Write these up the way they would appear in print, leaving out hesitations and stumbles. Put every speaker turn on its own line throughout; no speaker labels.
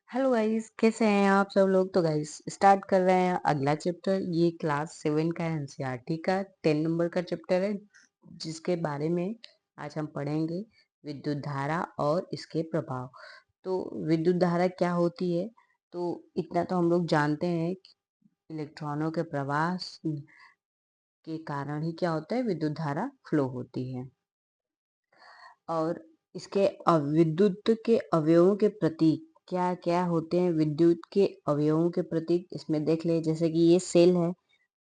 Hello guys, कैसे हैं आप सब लोग। तो गाइस स्टार्ट कर रहे हैं अगला चैप्टर। ये क्लास 7 का एनसीईआरटी का 10 नंबर का चैप्टर है, जिसके बारे में आज हम पढ़ेंगे विद्युत धारा और इसके प्रभाव। तो विद्युत धारा क्या होती है, तो इतना तो हम लोग जानते हैं कि इलेक्ट्रॉनों के प्रवाह के कारण ही क्या होता है, विद्युत धारा फ्लो होती है। और इसके विद्युत के अवयवों के प्रतीक क्या क्या होते हैं। विद्युत के अवयवों के प्रतीक इसमें देख ले, जैसे कि ये सेल है,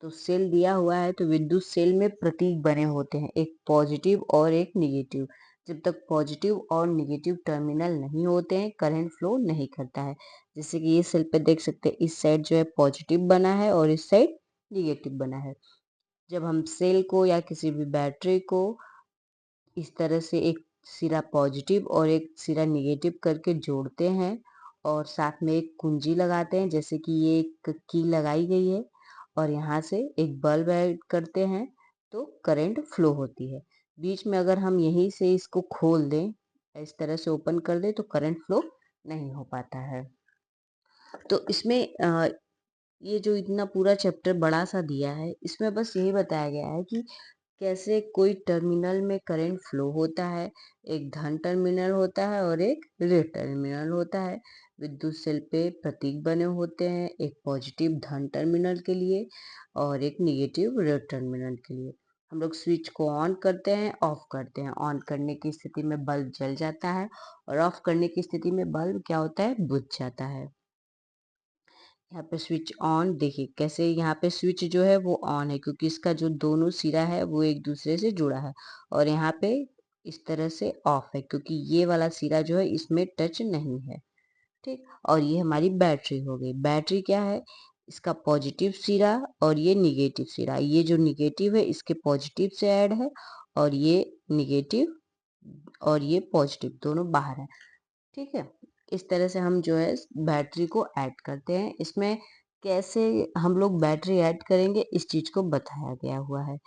तो सेल दिया हुआ है, तो विद्युत सेल में प्रतीक बने होते हैं, एक पॉजिटिव और एक निगेटिव। जब तक पॉजिटिव और निगेटिव टर्मिनल नहीं होते हैं, करंट फ्लो नहीं करता है। जैसे कि ये सेल पे देख सकते हैं, इस साइड जो है पॉजिटिव बना है और इस साइड निगेटिव बना है। जब हम सेल को या किसी भी बैटरी को इस तरह से एक सिरा पॉजिटिव और एक सिरा निगेटिव करके जोड़ते हैं और साथ में एक कुंजी लगाते हैं, जैसे कि ये एक की लगाई गई है, और यहाँ से एक बल्ब ऐड करते हैं, तो करंट फ्लो होती है। बीच में अगर हम यहीं से इसको खोल दें, इस तरह से ओपन कर दें, तो करंट फ्लो नहीं हो पाता है। तो इसमें ये जो इतना पूरा चैप्टर बड़ा सा दिया है, इसमें बस यही बताया गया है कि कैसे कोई टर्मिनल में करंट फ्लो होता है। एक धन टर्मिनल होता है और एक ऋण टर्मिनल होता है। विद्युत सेल पे प्रतीक बने होते हैं, एक पॉजिटिव धन टर्मिनल के लिए और एक निगेटिव ऋण टर्मिनल के लिए। हम लोग स्विच को ऑन करते हैं, ऑफ करते हैं। ऑन करने की स्थिति में बल्ब जल जाता है और ऑफ करने की स्थिति में बल्ब क्या होता है, बुझ जाता है। यहाँ पे स्विच ऑन देखिए कैसे, यहाँ पे स्विच जो है वो ऑन है, क्योंकि इसका जो दोनों सिरा है वो एक दूसरे से जुड़ा है। और यहाँ पे इस तरह से ऑफ है, क्योंकि ये वाला सिरा जो है इसमें टच नहीं है। ठीक। और ये हमारी बैटरी हो गई। बैटरी क्या है, इसका पॉजिटिव सिरा और ये निगेटिव सिरा। ये जो निगेटिव है इसके पॉजिटिव से ऐड है, और ये निगेटिव और ये पॉजिटिव दोनों बाहर है। ठीक है। इस तरह से हम जो है बैटरी को ऐड करते हैं। इसमें कैसे हम लोग बैटरी ऐड करेंगे, इस चीज को बताया गया हुआ है।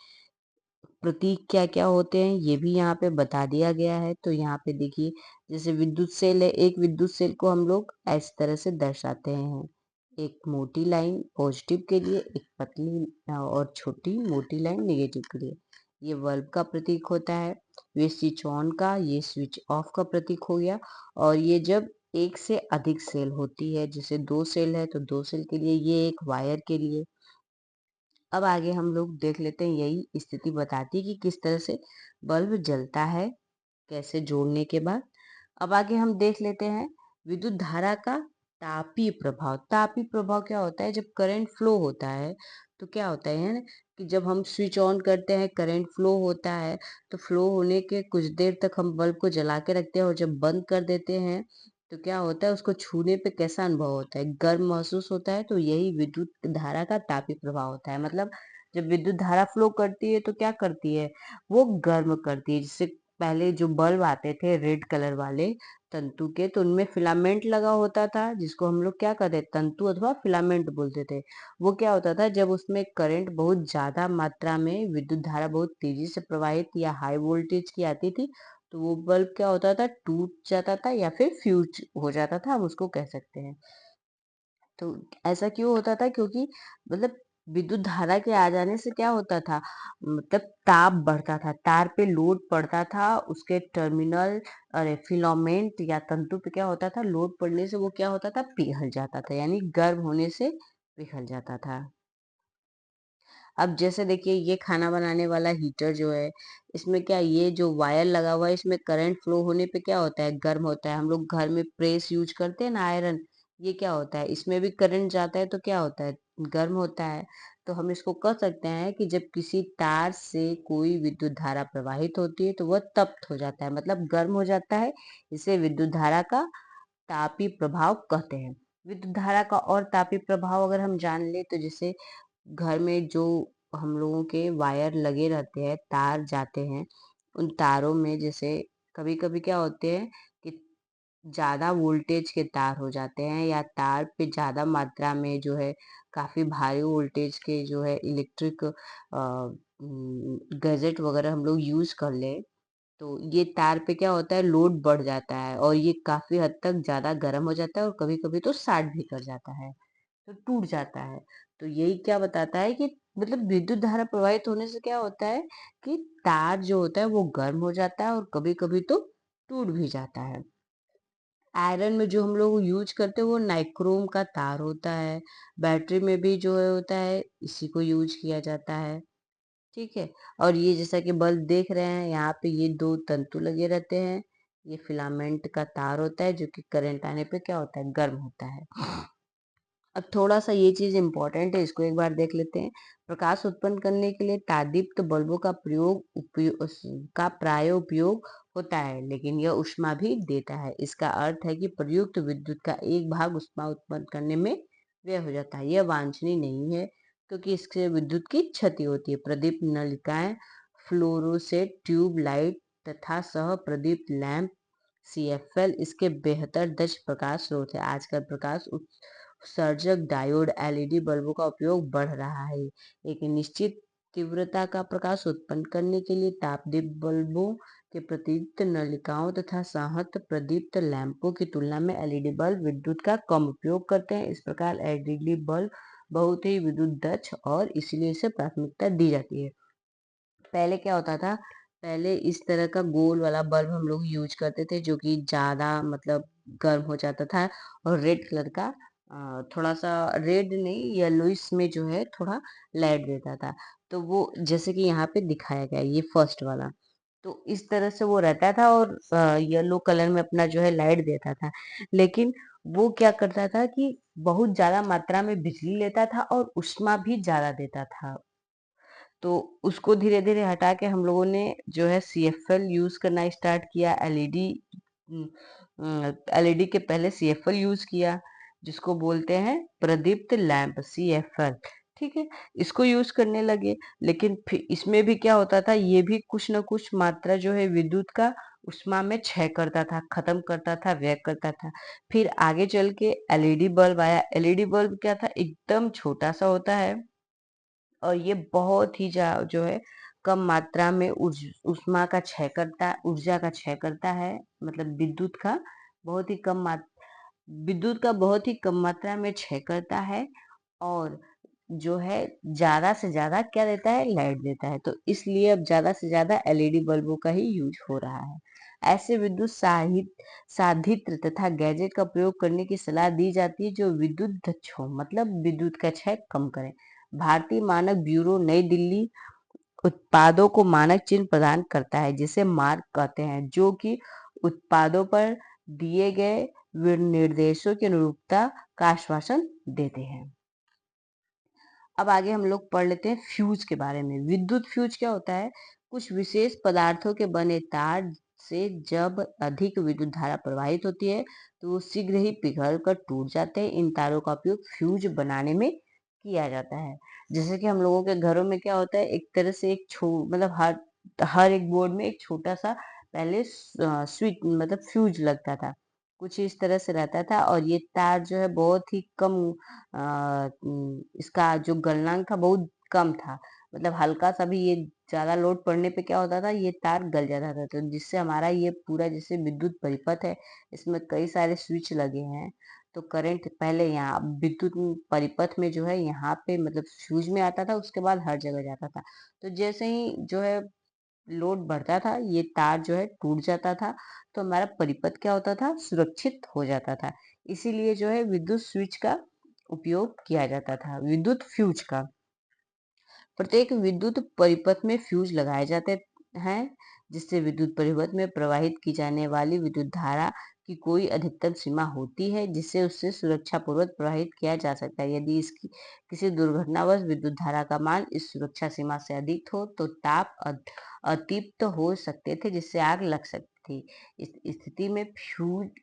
प्रतीक क्या क्या होते हैं ये भी यहाँ पे बता दिया गया है। तो यहाँ पे देखिए, जैसे विद्युत सेल है, एक विद्युत सेल को हम लोग इस तरह से दर्शाते हैं। एक मोटी लाइन पॉजिटिव के लिए, एक पतली और छोटी मोटी लाइन निगेटिव के लिए। ये बल्ब का प्रतीक होता है। ये स्विच ऑन का, ये स्विच ऑफ का प्रतीक हो गया। और ये जब एक से अधिक सेल होती है, जैसे दो सेल है तो दो सेल के लिए, ये एक वायर के लिए। अब आगे हम लोग देख लेते हैं, यही स्थिति बताती है कि किस तरह से बल्ब जलता है, कैसे जोड़ने के बाद। अब आगे हम देख लेते हैं विद्युत धारा का तापीय प्रभाव। तापीय प्रभाव क्या होता है, जब करंट फ्लो होता है तो क्या होता है ना, कि जब हम स्विच ऑन करते हैं करंट फ्लो होता है, तो फ्लो होने के कुछ देर तक हम बल्ब को जला के रखते हैं, और जब बंद कर देते हैं तो क्या होता है, उसको छूने पे कैसा अनुभव होता है, गर्म महसूस होता है। तो यही विद्युत धारा का तापीय प्रभाव होता है। मतलब जब विद्युत धारा फ्लो करती है तो क्या करती है, वो गर्म करती है। जिससे पहले जो बल्ब आते थे रेड कलर वाले तंतु के, तो उनमें फिलामेंट लगा होता था, जिसको हम लोग क्या कहते हैं, तंतु अथवा फिलामेंट बोलते थे। वो क्या होता था, जब उसमें करंट बहुत ज्यादा मात्रा में, विद्युत धारा बहुत तेजी से प्रवाहित या हाई वोल्टेज की आती थी, तो वो बल्ब क्या होता था, टूट जाता था या फिर फ्यूज हो जाता था, हम उसको कह सकते हैं। तो ऐसा क्यों होता था, क्योंकि मतलब विद्युत धारा के आ जाने से क्या होता था, मतलब ताप बढ़ता था, तार पे लोड पड़ता था, उसके टर्मिनल, अरे फिलामेंट या तंतु पे क्या होता था, लोड पड़ने से वो क्या होता था, पिघल जाता था, यानी गर्म होने से पिघल जाता था। अब जैसे देखिए, ये खाना बनाने वाला हीटर जो है, इसमें क्या, ये जो वायर लगा हुआ है, इसमें करंट फ्लो होने पे क्या होता है, गर्म होता है। हम लोग घर में प्रेस यूज करते हैं ना, आयरन, ये क्या होता है, इसमें भी करंट जाता है तो क्या होता है, गर्म होता है। तो हम इसको कह सकते हैं कि जब किसी तार से कोई विद्युत धारा प्रवाहित होती है तो वह तप्त हो जाता है, मतलब गर्म हो जाता है। इसे विद्युत धारा का तापीय प्रभाव कहते हैं। विद्युत धारा का और तापीय प्रभाव अगर हम जान ले, तो जैसे घर में जो हम लोगों के वायर लगे रहते हैं, तार जाते हैं, उन तारों में जैसे कभी कभी क्या होते हैं कि ज्यादा वोल्टेज के तार हो जाते हैं, या तार पे ज्यादा मात्रा में जो है काफी भारी वोल्टेज के जो है इलेक्ट्रिक गैजेट वगैरह हम लोग यूज कर ले, तो ये तार पे क्या होता है, लोड बढ़ जाता है और ये काफी हद तक ज्यादा गर्म हो जाता है और कभी कभी तो शार्ट भी कर जाता है, तो टूट जाता है। तो यही क्या बताता है कि मतलब विद्युत धारा प्रवाहित होने से क्या होता है कि तार जो होता है वो गर्म हो जाता है और कभी कभी तो टूट भी जाता है। आयरन में जो हम लोग यूज करते हैं वो नाइक्रोम का तार होता है। बैटरी में भी जो है होता है इसी को यूज किया जाता है। ठीक है। और ये जैसा कि बल्ब देख रहे हैं यहाँ पे ये दो तंतु लगे रहते हैं। ये फिलामेंट का तार होता है जो कि करंट आने पे क्या होता है, गर्म होता है। अब थोड़ा-सा ये चीज़ इम्पोर्टेंट है, इसको एक बार देख लेते हैं। प्रकाश उत्पन्न करने के लिए तादीप्त बल्बों का प्राय उपयोग होता है, लेकिन यह ऊष्मा भी देता है। इसका अर्थ है कि प्रयुक्त विद्युत का एक भाग ऊष्मा उत्पन्न करने में व्यय हो जाता है। यह वांछनीय नहीं है, क्योंकि इससे विद्युत की क्षति होती है। प्रदीप्त नलिकाएं, फ्लोरोसेंट ट्यूब लाइट तथा सह प्रदीप्त लैंप सीएफएल इसके बेहतर दक्ष प्रकाश स्रोत है। आजकल प्रकाश उत्सर्जक डायोड एलईडी बल्बों का उपयोग बढ़ रहा है। एक निश्चित तीव्रता का प्रकाश उत्पन्न करने के लिए तापदीप्त बल्बों के प्रदीप्त नलिकाओं तथा संहत प्रदीप्त लैंपों की तुलना में एलईडी बल्ब विद्युत का कम उपयोग करते हैं। इस प्रकार एलईडी बल्ब बहुत ही विद्युत दक्ष और इसलिए इसे प्राथमिकता दी जाती है। पहले क्या होता था, पहले इस तरह का गोल वाला बल्ब हम लोग यूज करते थे जो कि ज्यादा मतलब गर्म हो जाता था और रेड कलर का थोड़ा सा रेड नहीं येलोइश में जो है थोड़ा लाइट देता था। तो वो जैसे कि यहाँ पे दिखाया गया है, ये फर्स्ट वाला। तो इस तरह से वो रहता था और येलो कलर में अपना जो है लाइट देता था। लेकिन वो क्या करता था कि बहुत ज्यादा मात्रा में बिजली लेता था और ऊष्मा भी ज्यादा देता था। तो उसको धीरे-धीरे हटा के हम लोगों ने जो है सीएफएल यूज़ करना स्टार्ट किया। एलईडी के पहले सीएफएल यूज़ किया, जिसको बोलते हैं प्रदीप्त लैंप सीएफएल। ठीक है, इसको यूज़ करने लगे। लेकिन फिर इसमें भी क्या होता था, ये भी कुछ न कुछ मात्रा जो है विद्युत का ऊष्मा में क्षय करता था, खत्म करता था, व्यय करता था। फिर आगे चल के एलईडी बल्ब आया। एलईडी बल्ब क्या था, एकदम छोटा-सा होता है और ये बहुत ही जो है कम मात्रा में ऊष्मा का क्षय करता ऊर्जा का क्षय करता है। मतलब बहुत ही कम मात विद्युत का बहुत ही कम मात्रा में क्षय करता है और जो है ज्यादा से ज्यादा क्या देता है, लाइट देता है। तो इसलिए अब ज्यादा से ज्यादा एलईडी बल्बों का ही यूज हो रहा है। ऐसे विद्युत साधित्र तथा गैजेट का प्रयोग करने की सलाह दी जाती है जो विद्युत दक्ष हो, मतलब विद्युत का क्षय कम करें। भारतीय मानक ब्यूरो नई दिल्ली उत्पादों को मानक चिन्ह प्रदान करता है जिसे मार्क कहते हैं, जो कि उत्पादों पर दिए गए निर्देशों की अनुरूपता का आश्वासन देते हैं। अब आगे हम लोग पढ़ लेते हैं फ्यूज के बारे में। विद्युत फ्यूज क्या होता है, कुछ विशेष पदार्थों के बने तार से जब अधिक विद्युत धारा प्रवाहित होती है तो वो शीघ्र ही पिघल कर टूट जाते हैं। इन तारों का उपयोग फ्यूज बनाने में किया जाता है। जैसे कि हम लोगों के घरों में क्या होता है, एक तरह से एक मतलब हर हर एक बोर्ड में एक छोटा सा पहले स्विच मतलब फ्यूज लगता था, कुछ इस तरह से रहता था। और ये तार जो है बहुत ही कम इसका जो गलनांक था बहुत कम था। मतलब हल्का सा भी ये ज्यादा लोड पड़ने पे क्या होता था, ये तार गल जाता था। तो जिससे हमारा ये पूरा जैसे विद्युत परिपथ है, इसमें कई सारे स्विच लगे हैं। तो करंट पहले यहाँ विद्युत परिपथ में जो है यहाँ पे मतलब फ्यूज में आता था, उसके बाद हर जगह जाता था। तो जैसे ही जो है लोड बढ़ता था, ये तार जो है टूट जाता था, तो हमारा परिपथ क्या होता था, सुरक्षित हो जाता था। इसीलिए जो है विद्युत स्विच का उपयोग किया जाता था। विद्युत फ्यूज का प्रत्येक विद्युत परिपथ में फ्यूज लगाए जाते हैं, जिससे विद्युत परिपथ में प्रवाहित की जाने वाली विद्युत धारा की कोई अधिकतम सीमा होती है जिससे उससे सुरक्षा पूर्वक प्रवाहित किया जा सकता है। यदि इसकी किसी दुर्घटनावश विद्युत धारा का मान इस सुरक्षा सीमा से अधिक हो तो ताप अतिप्त हो सकते थे, जिससे आग लग सकती थी। इस स्थिति में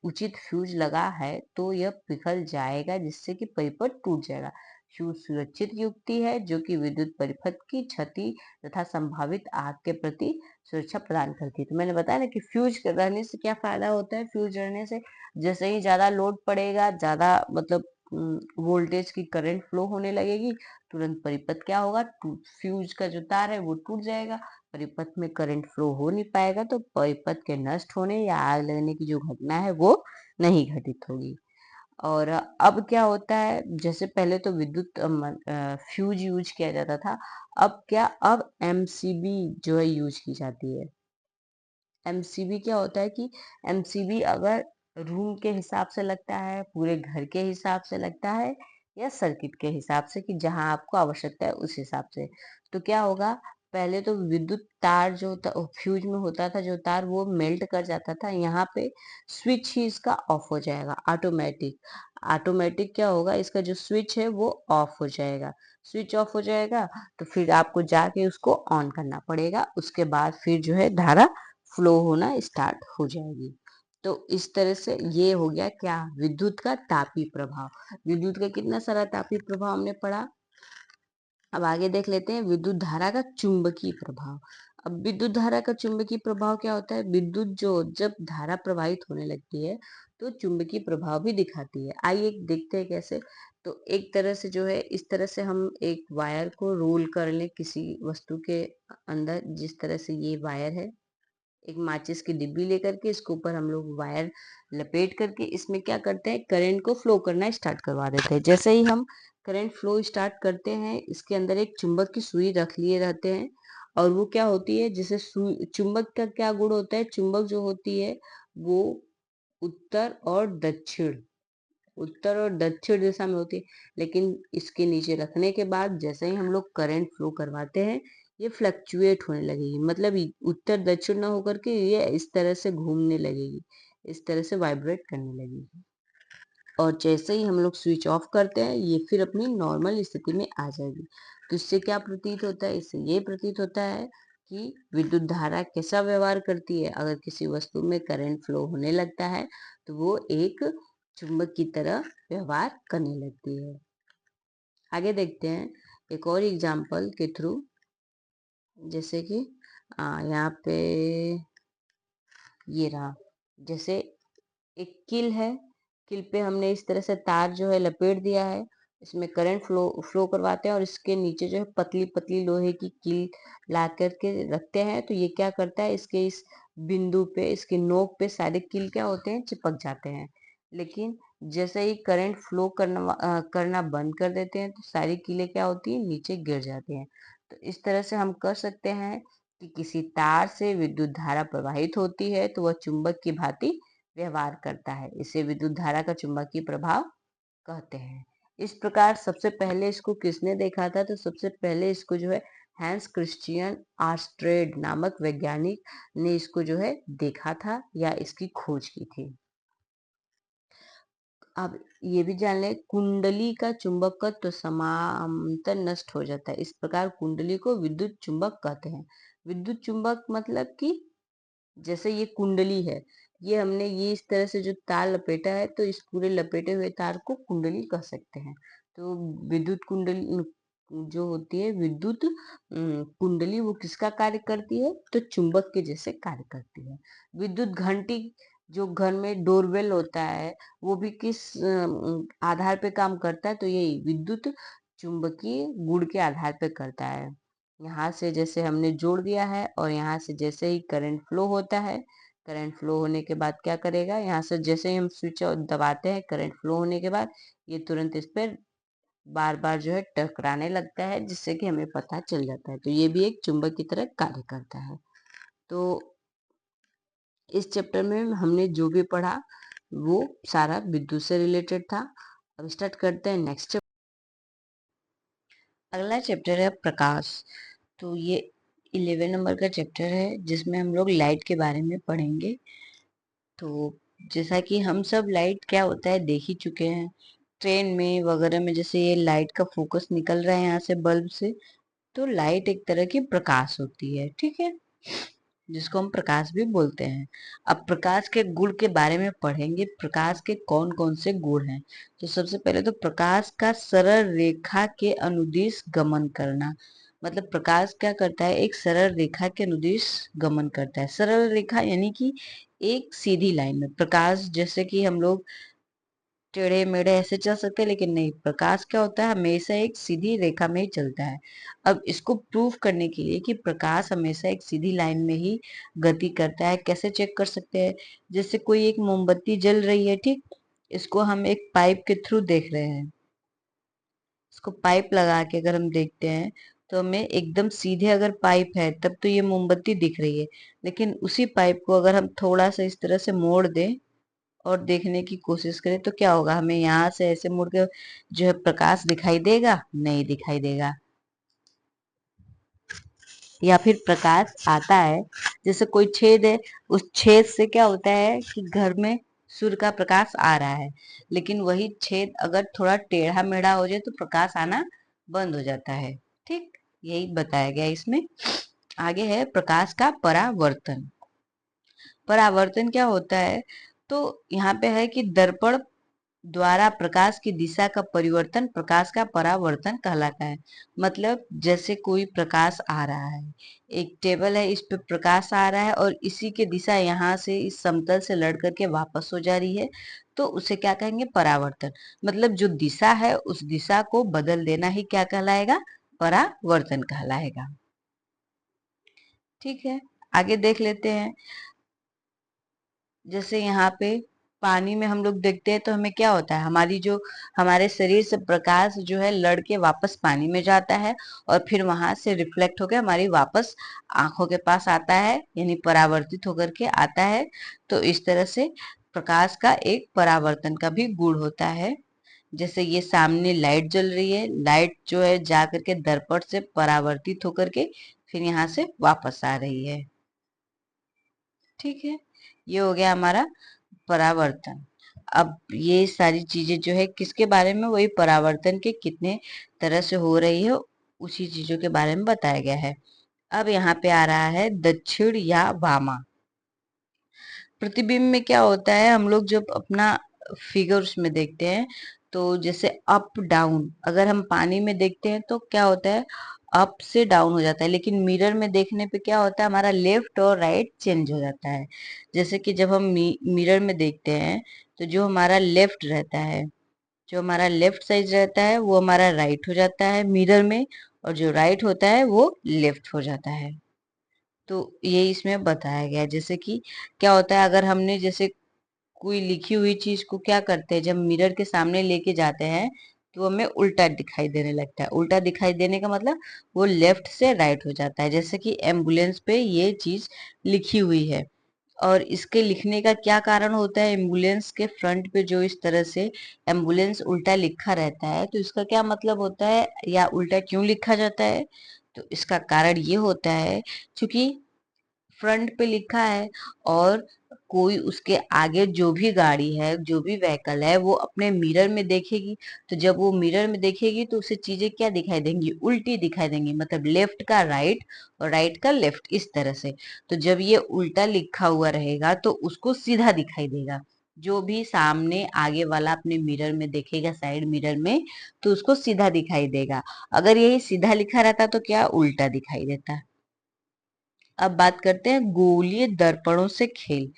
उचित फ्यूज लगा है तो यह पिघल जाएगा, जिससे कि परिपथ टूट जाएगा। सुरक्षित युक्ति है जो कि विद्युत परिपथ की क्षति तथा संभावित आग के प्रति सुरक्षा प्रदान करती है। तो मैंने बताया ना कि फ्यूज रहने से क्या फायदा होता है। फ्यूज रहने से जैसे ही ज्यादा लोड पड़ेगा, ज्यादा मतलब वोल्टेज की करंट फ्लो होने लगेगी, तुरंत परिपथ क्या होगा, फ्यूज का जो तार है वो टूट जाएगा। परिपथ में करंट फ्लो हो नहीं पाएगा तो परिपथ के नष्ट होने या आग लगने की जो घटना है वो नहीं घटित होगी। और अब क्या होता है, जैसे पहले तो विद्युत फ्यूज यूज किया जाता था, अब एमसीबी जो है यूज की जाती है। एमसीबी क्या होता है कि एमसीबी अगर रूम के हिसाब से लगता है, पूरे घर के हिसाब से लगता है, या सर्किट के हिसाब से कि जहां आपको आवश्यकता है उस हिसाब से। तो क्या होगा, पहले तो विद्युत तार जो फ्यूज में होता था जो तार, वो मेल्ट कर जाता था। यहाँ पे स्विच ही इसका ऑफ हो जाएगा ऑटोमेटिक। ऑटोमेटिक क्या होगा, इसका जो स्विच है वो ऑफ हो जाएगा। स्विच ऑफ हो जाएगा तो फिर आपको जाके उसको ऑन करना पड़ेगा, उसके बाद फिर जो है धारा फ्लो होना स्टार्ट हो जाएगी। तो इस तरह से ये हो गया क्या, विद्युत का तापी प्रभाव। विद्युत का कितना सारा तापी प्रभाव हमने पढ़ा। अब आगे देख लेते हैं विद्युत धारा का चुंबकीय प्रभाव। अब विद्युत धारा का चुंबकीय प्रभाव क्या होता है, विद्युत जो जब धारा प्रवाहित होने लगती है तो चुंबकीय प्रभाव भी दिखाती है। आइए देखते हैं कैसे। तो एक तरह से जो है, इस तरह से हम एक वायर को रोल कर लें किसी वस्तु के अंदर। जिस तरह से ये वायर है, एक माचिस की डिब्बी लेकर के इसके ऊपर हम लोग वायर लपेट करके इसमें क्या करते हैं, करंट को फ्लो करना स्टार्ट करवा देते हैं। जैसे ही हम करंट फ्लो स्टार्ट करते हैं, इसके अंदर एक चुंबक की सुई रख लिए रहते हैं। और वो क्या होती है, जैसे सुई, चुंबक का क्या गुण होता है, चुंबक जो होती है वो उत्तर और दक्षिण उत्तर और दक्षिण दिशा में होती है। लेकिन इसके नीचे रखने के बाद जैसे ही हम लोग करंट फ्लो करवाते हैं, ये फ्लक्चुएट होने लगेगी। मतलब उत्तर दक्षिण ना होकर के ये इस तरह से घूमने लगेगी, इस तरह से वाइब्रेट करने लगेगी। और जैसे ही हम लोग स्विच ऑफ करते हैं, ये फिर अपनी नॉर्मल स्थिति में आ जाएगी। तो इससे क्या प्रतीत होता है, इससे ये प्रतीत होता है कि विद्युत धारा कैसा व्यवहार करती है। अगर किसी वस्तु में करंट फ्लो होने लगता है तो वो एक चुंबक की तरह व्यवहार करने लगती है। आगे देखते हैं एक और एग्जाम्पल के थ्रू। जैसे कि यहाँ पे ये रहा, जैसे एक किल है, किल पे हमने इस तरह से तार जो है लपेट दिया है, इसमें करंट फ्लो करवाते हैं और इसके नीचे जो है पतली पतली लोहे की किल ला करके रखते हैं। तो ये क्या करता है, इसके इस बिंदु पे, इसके नोक पे सारे किल क्या होते हैं, चिपक जाते हैं। लेकिन जैसे ही करंट फ्लो करना बंद कर देते हैं तो सारी कीलें क्या होती है, नीचे गिर जाती हैं। तो इस तरह से हम कर सकते हैं कि किसी तार से विद्युत धारा प्रवाहित होती है तो वह चुंबक की भांति व्यवहार करता है। इसे विद्युत धारा का चुंबकीय प्रभाव कहते हैं। इस प्रकार सबसे पहले इसको किसने देखा था, तो सबसे पहले इसको जो है हैंस क्रिश्चियन आर्स्ट्रेड नामक वैज्ञानिक ने इसको जो है देखा था या इसकी खोज की थी। अब ये भी जान ले, कुंडली का चुंबकत्व समांतर नष्ट हो जाता है। इस प्रकार कुंडली को विद्युत चुंबक कहते हैं। विद्युत चुंबक मतलब कि जैसे ये कुंडली है, ये हमने ये इस तरह से जो तार लपेटा है, तो इस पूरे लपेटे हुए तार को कुंडली कह सकते हैं। तो विद्युत कुंडली जो होती है, विद्युत कुंडली वो किसका कार्य करती है, तो चुंबक के जैसे कार्य करती है। विद्युत घंटी जो घर में डोरबेल होता है, वो भी किस आधार पे काम करता है, तो यही विद्युत चुंबकीय गुण के आधार पे करता है। यहाँ से जैसे हमने जोड़ दिया है और यहाँ से जैसे ही करंट फ्लो होता है, करंट फ्लो होने के बाद क्या करेगा, यहाँ से जैसे ही हम स्विच दबाते हैं, करंट फ्लो होने के बाद ये तुरंत इस पर बार बार जो है टकराने लगता है, जिससे कि हमें पता चल जाता है। तो ये भी एक चुंबक की तरह कार्य करता है। तो इस चैप्टर में हमने जो भी पढ़ा वो सारा विद्युत से रिलेटेड था। अब स्टार्ट करते हैं नेक्स्ट चैप्टर। अगला चैप्टर है प्रकाश। तो ये 11 नंबर का चैप्टर है जिसमें हम लोग लाइट के बारे में पढ़ेंगे। तो जैसा कि हम सब लाइट क्या होता है देख ही चुके हैं, ट्रेन में वगैरह में जैसे ये लाइट का फोकस निकल रहा है यहाँ से बल्ब से, तो लाइट एक तरह की प्रकाश होती है, ठीक है, जिसको हम प्रकाश भी बोलते हैं। अब प्रकाश के गुण के बारे में पढ़ेंगे, प्रकाश के कौन कौन से गुण हैं। तो सबसे पहले तो प्रकाश का सरल रेखा के अनुदिश गमन करना। मतलब प्रकाश क्या करता है, एक सरल रेखा के अनुदिश गमन करता है। सरल रेखा यानी कि एक सीधी लाइन में प्रकाश, जैसे कि हम लोग टेढ़े मेढ़े ऐसे चल सकते हैं, लेकिन नहीं, प्रकाश क्या होता है, हमेशा एक सीधी रेखा में ही चलता है। अब इसको प्रूव करने के लिए कि प्रकाश हमेशा एक सीधी लाइन में ही गति करता है, कैसे चेक कर सकते हैं? जैसे कोई एक मोमबत्ती जल रही है, ठीक, इसको हम एक पाइप के थ्रू देख रहे हैं। इसको पाइप लगा के अगर हम देखते हैं तो हमें एकदम सीधे अगर पाइप है तब तो ये मोमबत्ती दिख रही है, लेकिन उसी पाइप को अगर हम थोड़ा सा इस तरह से मोड़ दें और देखने की कोशिश करें तो क्या होगा, हमें यहाँ से ऐसे मुड़ के जो है प्रकाश दिखाई देगा? नहीं दिखाई देगा। या फिर प्रकाश आता है, जैसे कोई छेद है, उस छेद से क्या होता है कि घर में सूर्य का प्रकाश आ रहा है, लेकिन वही छेद अगर थोड़ा टेढ़ा मेढ़ा हो जाए तो प्रकाश आना बंद हो जाता है। ठीक, यही बताया गया इसमें। आगे है प्रकाश का परावर्तन। परावर्तन क्या होता है? तो यहाँ पे है कि दर्पण द्वारा प्रकाश की दिशा का परिवर्तन प्रकाश का परावर्तन कहलाता है। मतलब जैसे कोई प्रकाश आ रहा है, एक टेबल है, इस पे प्रकाश आ रहा है और इसी की दिशा यहाँ से इस समतल से लड़ करके वापस हो जा रही है, तो उसे क्या कहेंगे? परावर्तन। मतलब जो दिशा है उस दिशा को बदल देना ही क्या कहलाएगा? परावर्तन कहलाएगा। ठीक है, आगे देख लेते हैं। जैसे यहाँ पे पानी में हम लोग देखते हैं तो हमें क्या होता है, हमारी जो हमारे शरीर से प्रकाश जो है लड़के वापस पानी में जाता है और फिर वहां से रिफ्लेक्ट होकर हमारी वापस आंखों के पास आता है, यानी परावर्तित होकर के आता है। तो इस तरह से प्रकाश का एक परावर्तन का भी गुण होता है। जैसे ये सामने लाइट जल रही है, लाइट जो है जा करके दर्पण से परावर्तित होकर के फिर यहाँ से वापस आ रही है। ठीक है, ये हो गया हमारा परावर्तन। अब ये सारी चीजें जो है किसके बारे में, वही परावर्तन के कितने तरह से हो रही है उसी चीजों के बारे में बताया गया है। अब यहाँ पे आ रहा है दक्षिण या वामा। प्रतिबिंब में क्या होता है, हम लोग जब अपना फिगर उसमें देखते हैं तो जैसे अप डाउन, अगर हम पानी में देखते हैं तो क्या होता है, अप से डाउन हो जाता है, लेकिन मिरर में देखने पे क्या होता है, हमारा लेफ्ट और राइट चेंज हो जाता है। जैसे कि जब हम मिरर में देखते हैं तो जो हमारा लेफ्ट रहता है, जो हमारा लेफ्ट साइड रहता है वो हमारा राइट हो जाता है मिरर में, और जो राइट होता है वो लेफ्ट हो जाता है। तो ये इसमें बताया गया है। जैसे कि क्या होता है, अगर हमने जैसे कोई लिखी हुई चीज को क्या करते हैं, जब मिरर के सामने लेके जाते हैं तो हमें उल्टा दिखाई देने लगता है। उल्टा दिखाई देने का मतलब वो लेफ्ट से राइट हो जाता है। जैसे कि एम्बुलेंस पे ये चीज लिखी हुई है, और इसके लिखने का क्या कारण होता है, एम्बुलेंस के फ्रंट पे जो इस तरह से एम्बुलेंस उल्टा लिखा रहता है, तो इसका क्या मतलब होता है या उल्टा क्यों लिखा जाता है? तो इसका कारण ये होता है, क्योंकि फ्रंट पे लिखा है और कोई उसके आगे जो भी गाड़ी है, जो भी व्हीकल है, वो अपने मिरर में देखेगी, तो जब वो मिरर में देखेगी तो उसे चीजें क्या दिखाई देंगी, उल्टी दिखाई देंगी। मतलब लेफ्ट का राइट और राइट का लेफ्ट, इस तरह से। तो जब ये उल्टा लिखा हुआ रहेगा तो उसको सीधा दिखाई देगा। जो भी सामने आगे वाला अपने मिरर में देखेगा, साइड मिरर में, तो उसको सीधा दिखाई देगा। अगर यही सीधा लिखा रहता तो क्या, उल्टा दिखाई देता। अब बात करते हैं गोलीय दर्पणों से खेल।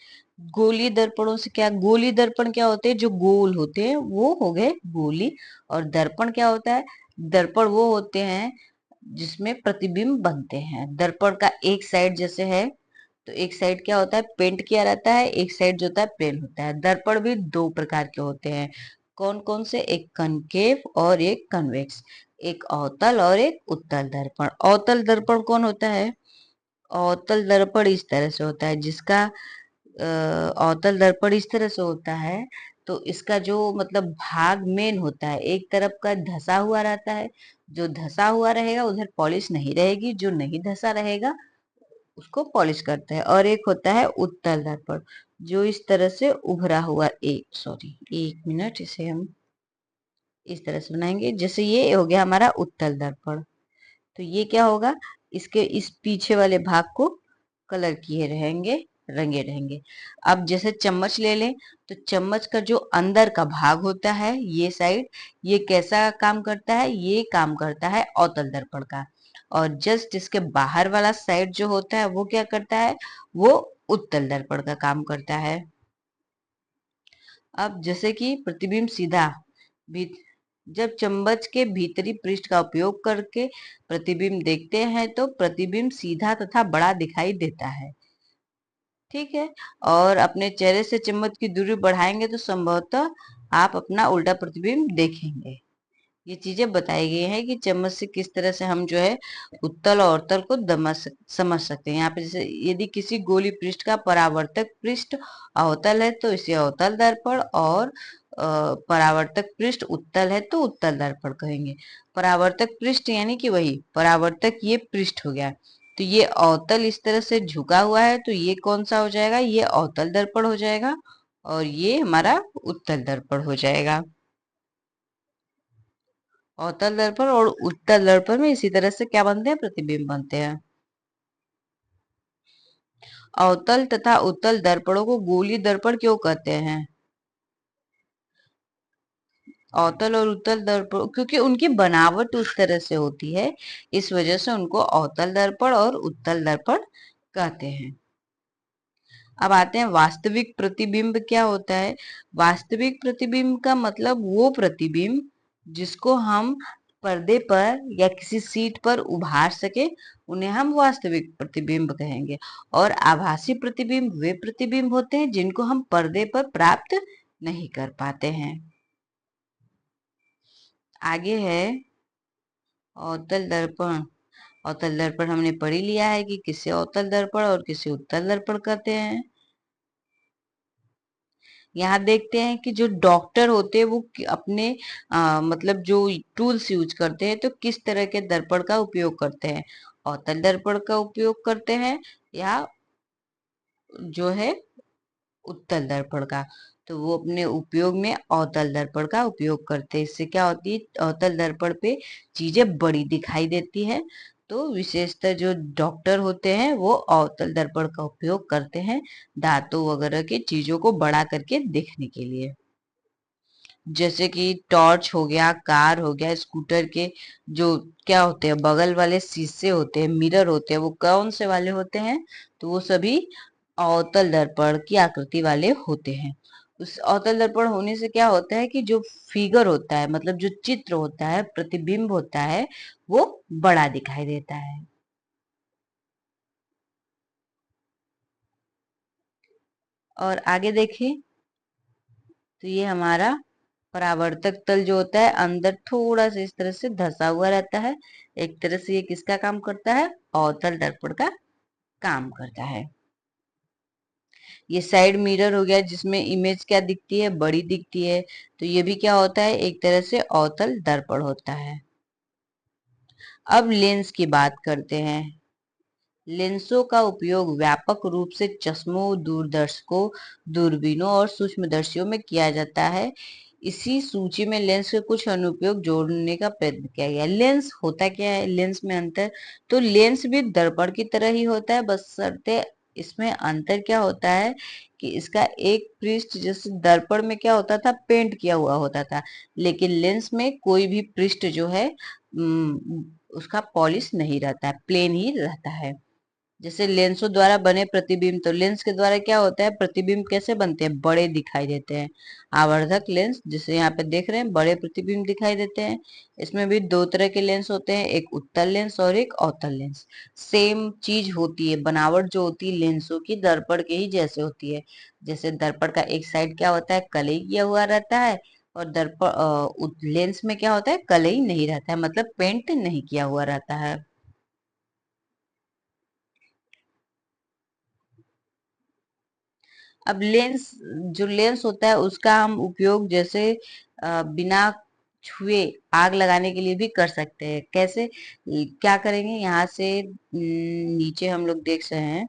गोलीय दर्पणों से क्या, गोलीय दर्पण क्या होते हैं, जो गोल होते हैं वो हो गए गोली। और दर्पण क्या होता है, दर्पण वो होते हैं जिसमें प्रतिबिंब बनते हैं। दर्पण का एक साइड जैसे है, तो एक साइड क्या होता है, पेंट किया रहता है, एक साइड जो होता है प्लेन होता है। दर्पण भी दो प्रकार के होते हैं। कौन कौन से, एक कनकेव और एक कन्वेक्स। एक अवतल और एक उत्तल दर्पण। अवतल दर्पण कौन होता है, अवतल दर्पण इस तरह से होता है, जिसका अवतल दर्पण इस तरह से होता है, तो इसका जो मतलब भाग मेन होता है, एक तरफ का धसा हुआ रहता है। जो धसा हुआ रहेगा उधर पॉलिश नहीं रहेगी, जो नहीं धसा रहेगा उसको पॉलिश करते हैं। और एक होता है उत्तल दर्पण, जो इस तरह से उभरा हुआ, एक सॉरी एक मिनट, इसे हम इस तरह से बनाएंगे। जैसे ये हो गया हमारा उत्तल दर्पण, तो ये क्या होगा, इसके इस पीछे वाले भाग को कलर किए रहेंगे, रंगे रहेंगे। अब जैसे चम्मच ले लें, तो चम्मच का जो अंदर का भाग होता है, ये साइड, ये कैसा काम करता है, ये काम करता है अवतल दर्पण का। और जस्ट इसके बाहर वाला साइड जो होता है वो क्या करता है, वो उत्तल दर्पण का काम करता है। अब जैसे कि प्रतिबिंब सीधा भी, जब चम्मच के भीतरी पृष्ठ का उपयोग करके प्रतिबिंब देखते हैं तो प्रतिबिंब सीधा तथा बड़ा दिखाई देता है। ठीक है। और अपने चेहरे से चम्मच की दूरी बढ़ाएंगे तो संभवतः आप अपना उल्टा प्रतिबिंब देखेंगे। ये चीजें बताई गई हैं कि चम्मच से किस तरह से हम जो है उत्तल और अवतल को समझ सकते हैं। यहाँ पे जैसे यदि किसी गोली पृष्ठ का परावर्तक पृष्ठ अवतल है तो इसे अवतल दर्पण, और परावर्तक पृष्ठ उत्तल है तो उत्तल दर्पण कहेंगे। परावर्तक पृष्ठ यानी कि वही परावर्तक, ये पृष्ठ हो गया, तो ये अवतल इस तरह से झुका हुआ है तो ये कौन सा हो जाएगा, ये अवतल दर्पण हो जाएगा, और ये हमारा उत्तल दर्पण हो जाएगा। अवतल दर्पण और उत्तल दर्पण में इसी तरह से क्या बनते हैं, प्रतिबिंब बनते हैं। अवतल तथा उत्तल दर्पणों को गोलीय दर्पण क्यों कहते हैं? अवतल और उत्तल दर्पण क्योंकि उनकी बनावट उस तरह से होती है, इस वजह से उनको अवतल दर्पण और उत्तल दर्पण कहते हैं। अब आते हैं वास्तविक प्रतिबिंब क्या होता है। वास्तविक प्रतिबिंब का मतलब वो प्रतिबिंब जिसको हम पर्दे पर या किसी सीट पर उभार सके, उन्हें हम वास्तविक प्रतिबिंब कहेंगे। और आभासी प्रतिबिंब वे प्रतिबिंब होते हैं जिनको हम पर्दे पर प्राप्त नहीं कर पाते हैं। आगे है अवतल दर्पण। अवतल दर्पण हमने पढ़ ही लिया है कि किसे अवतल दर्पण और किसे उत्तल दर्पण कहते हैं। यहाँ देखते हैं कि जो डॉक्टर होते हैं वो अपने मतलब जो टूल्स यूज करते हैं तो किस तरह के दर्पण का उपयोग करते हैं, अवतल दर्पण का उपयोग करते हैं या जो है उत्तल दर्पण का। तो वो अपने उपयोग में अवतल दर्पण का उपयोग करते हैं। इससे क्या होती है, अवतल दर्पण पे चीजें बड़ी दिखाई देती है। तो विशेषतः जो डॉक्टर होते हैं वो अवतल दर्पण का उपयोग करते हैं दांतों वगैरह की चीजों को बड़ा करके देखने के लिए। जैसे कि टॉर्च हो गया, कार हो गया, स्कूटर के जो क्या होते हैं बगल वाले शीशे होते हैं, मिरर होते हैं, वो कौन से वाले होते हैं, तो वो सभी अवतल दर्पण की आकृति वाले होते हैं। उस अवतल दर्पण होने से क्या होता है कि जो फिगर होता है, मतलब जो चित्र होता है, प्रतिबिंब होता है, वो बड़ा दिखाई देता है। और आगे देखें तो ये हमारा परावर्तक तल जो होता है अंदर थोड़ा सा इस तरह से धंसा हुआ रहता है। एक तरह से ये किसका काम करता है, अवतल दर्पण का काम करता है। ये साइड मिरर हो गया जिसमें इमेज क्या दिखती है, बड़ी दिखती है, तो ये भी क्या होता है, एक तरह से अवतल दर्पण होता है। अब लेंस की बात करते हैं। लेंसों का उपयोग व्यापक रूप से चश्मों, दूरदर्शकों, दूरबीनों और सूक्ष्मदर्शियों में किया जाता है। इसी सूची में लेंस के कुछ अनुप्रयोग जोड़ने का प्रयत्न किया गया। लेंस होता क्या है, लेंस में अंतर, तो लेंस भी दर्पण की तरह ही होता है, बशर्ते इसमें अंतर क्या होता है कि इसका एक पृष्ठ जैसे दर्पण में क्या होता था, पेंट किया हुआ होता था, लेकिन लेंस में कोई भी पृष्ठ जो है उसका पॉलिश नहीं रहता है, प्लेन ही रहता है। जैसे लेंसों द्वारा बने प्रतिबिंब, तो लेंस के द्वारा क्या होता है, प्रतिबिंब कैसे बनते हैं, बड़े दिखाई देते हैं। आवर्धक लेंस जिसे यहाँ पे देख रहे हैं, बड़े प्रतिबिंब दिखाई देते हैं। इसमें भी दो तरह के लेंस होते हैं, एक उत्तल लेंस और एक अवतल लेंस। सेम चीज होती है, बनावट जो होती है लेंसों की दर्पण के ही जैसे होती है। जैसे दर्पण का एक साइड क्या होता है, कलई किया हुआ रहता है, और दर्पण लेंस में क्या होता है, कलई नहीं रहता है, मतलब पेंट नहीं किया हुआ रहता है। अब लेंस, जो लेंस होता है उसका हम उपयोग जैसे बिना छुए आग लगाने के लिए भी कर सकते हैं। कैसे, क्या करेंगे, यहाँ से नीचे हम लोग देख रहे हैं,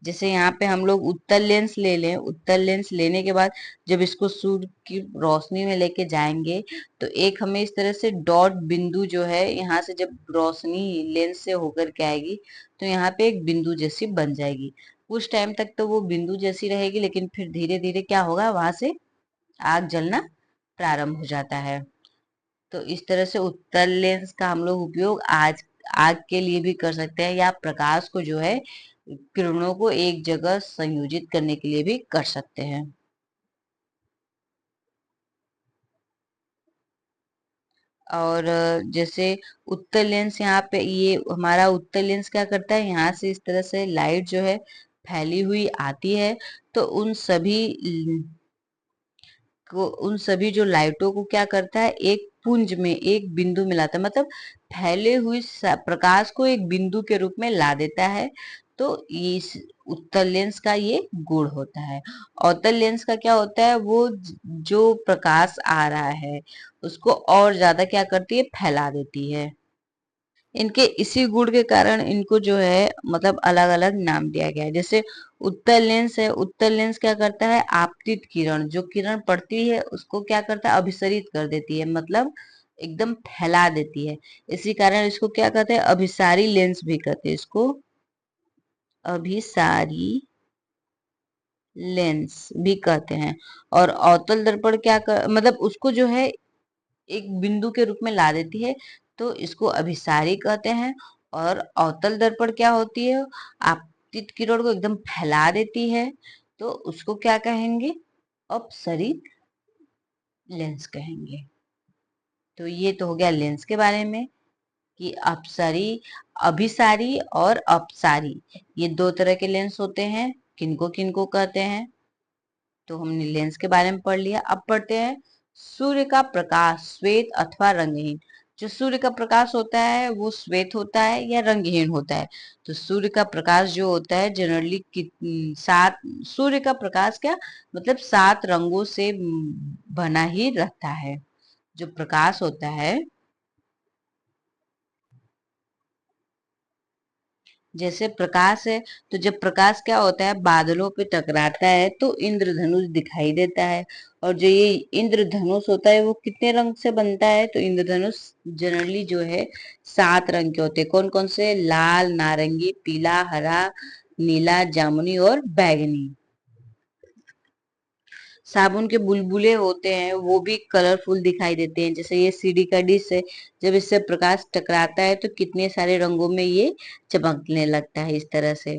जैसे यहाँ पे हम लोग उत्तल लेंस ले लें, उत्तल लेंस लेने के बाद जब इसको सूर्य की रोशनी में लेके जाएंगे तो एक हमें इस तरह से डॉट बिंदु जो है, यहाँ से जब रोशनी लेंस से होकर के आएगी तो यहाँ पे एक बिंदु जैसी बन जाएगी। कुछ टाइम तक तो वो बिंदु जैसी रहेगी, लेकिन फिर धीरे धीरे क्या होगा, वहां से आग जलना प्रारंभ हो जाता है। तो इस तरह से उत्तल लेंस का हम लोग उपयोग आज आग के लिए भी कर सकते हैं, या प्रकाश को जो है, किरणों को एक जगह संयोजित करने के लिए भी कर सकते हैं। और जैसे उत्तर लेंस, यहाँ पे ये हमारा उत्तर लेंस क्या करता है, यहाँ से इस तरह से लाइट जो है फैली हुई आती है, तो उन सभी जो लाइटों को क्या करता है, एक पुंज में, एक बिंदु में लाता है, मतलब फैले हुई प्रकाश को एक बिंदु के रूप में ला देता है। तो इस उत्तल लेंस का ये गुण होता है। अवतल लेंस का क्या होता है, वो जो प्रकाश आ रहा है उसको और ज्यादा क्या करती है, फैला देती है। इनके इसी गुण के कारण इनको जो है मतलब अलग अलग नाम दिया गया है। जैसे उत्तल लेंस है, उत्तल लेंस क्या करता है, आपतित किरण, जो किरण पड़ती है उसको क्या करता है, अभिसरित कर देती है, मतलब एकदम फैला देती है। इसी कारण इसको क्या कहते हैं, अभिसारी लेंस भी कहते हैं, इसको अभिसारी लेंस भी कहते हैं। और अवतल दर्पण मतलब उसको जो है एक बिंदु के रूप में ला देती है, तो इसको अभिसारी कहते हैं। और अवतल दर्पण क्या होती है, आपतित किरण को एकदम फैला देती है, तो उसको क्या कहेंगे, अपसरित लेंस कहेंगे। तो ये तो हो गया लेंस के बारे में कि अपसरी, अभिसारी और अपसारी, ये दो तरह के लेंस होते हैं, किनको किनको कहते हैं। तो हमने लेंस के बारे में पढ़ लिया। अब पढ़ते हैं सूर्य का प्रकाश श्वेत अथवा रंगहीन। जो सूर्य का प्रकाश होता है वो श्वेत होता है या रंगहीन होता है। तो सूर्य का प्रकाश जो होता है जनरली सात, सूर्य का प्रकाश क्या मतलब 7 रंगों से बना ही रहता है। जो प्रकाश होता है, जैसे प्रकाश है, तो जब प्रकाश क्या होता है बादलों पे टकराता है तो इंद्रधनुष दिखाई देता है। और जो ये इंद्रधनुष होता है वो कितने रंग से बनता है, तो इंद्रधनुष जनरली जो है 7 रंग के होते हैं। कौन कौन से, लाल, नारंगी, पीला, हरा, नीला, जामुनी और बैगनी। साबुन के बुलबुले होते हैं वो भी कलरफुल दिखाई देते हैं। जैसे ये सीडी का डिश है, जब इससे प्रकाश टकराता है तो कितने सारे रंगों में ये चमकने लगता है, इस तरह से।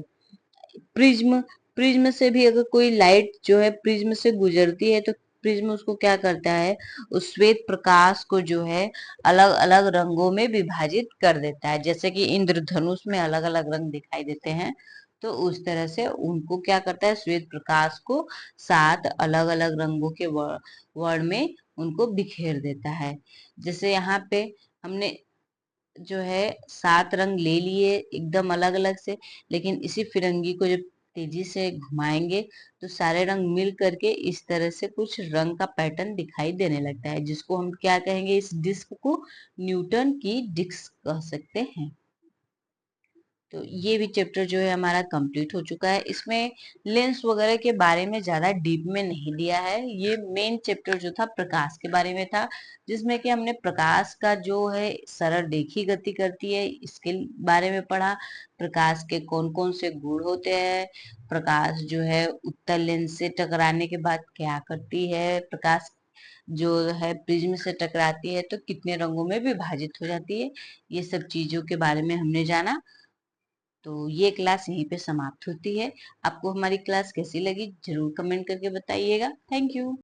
प्रिज्म, प्रिज्म से भी अगर कोई लाइट जो है प्रिज्म से गुजरती है तो प्रिज्म उसको क्या करता है, उस श्वेत प्रकाश को जो है अलग अलग रंगों में विभाजित कर देता है। जैसे कि इंद्रधनुष में अलग अलग रंग दिखाई देते हैं, तो उस तरह से उनको क्या करता है, श्वेत प्रकाश को 7 अलग अलग रंगों के वर्ण में उनको बिखेर देता है। जैसे यहाँ पे हमने जो है 7 रंग ले लिए एकदम अलग अलग से, लेकिन इसी फिरंगी को जब तेजी से घुमाएंगे तो सारे रंग मिल करके इस तरह से कुछ रंग का पैटर्न दिखाई देने लगता है, जिसको हम क्या कहेंगे, इस डिस्क को न्यूटन की डिस्क कह सकते हैं। तो ये भी चैप्टर जो है हमारा कंप्लीट हो चुका है। इसमें लेंस वगैरह के बारे में ज्यादा डीप में नहीं दिया है। ये मेन चैप्टर जो था प्रकाश के बारे में था, जिसमें कि हमने प्रकाश का जो है सरल रेखी गति करती है इसके बारे में पढ़ा। प्रकाश के कौन कौन से गुण होते हैं, प्रकाश जो है उत्तल लेंस से टकराने के बाद क्या करती है, प्रकाश जो है प्रिज्म से टकराती है तो कितने रंगों में विभाजित हो जाती है, ये सब चीजों के बारे में हमने जाना। तो ये क्लास यहीं पे समाप्त होती है। आपको हमारी क्लास कैसी लगी जरूर कमेंट करके बताइएगा। Thank you.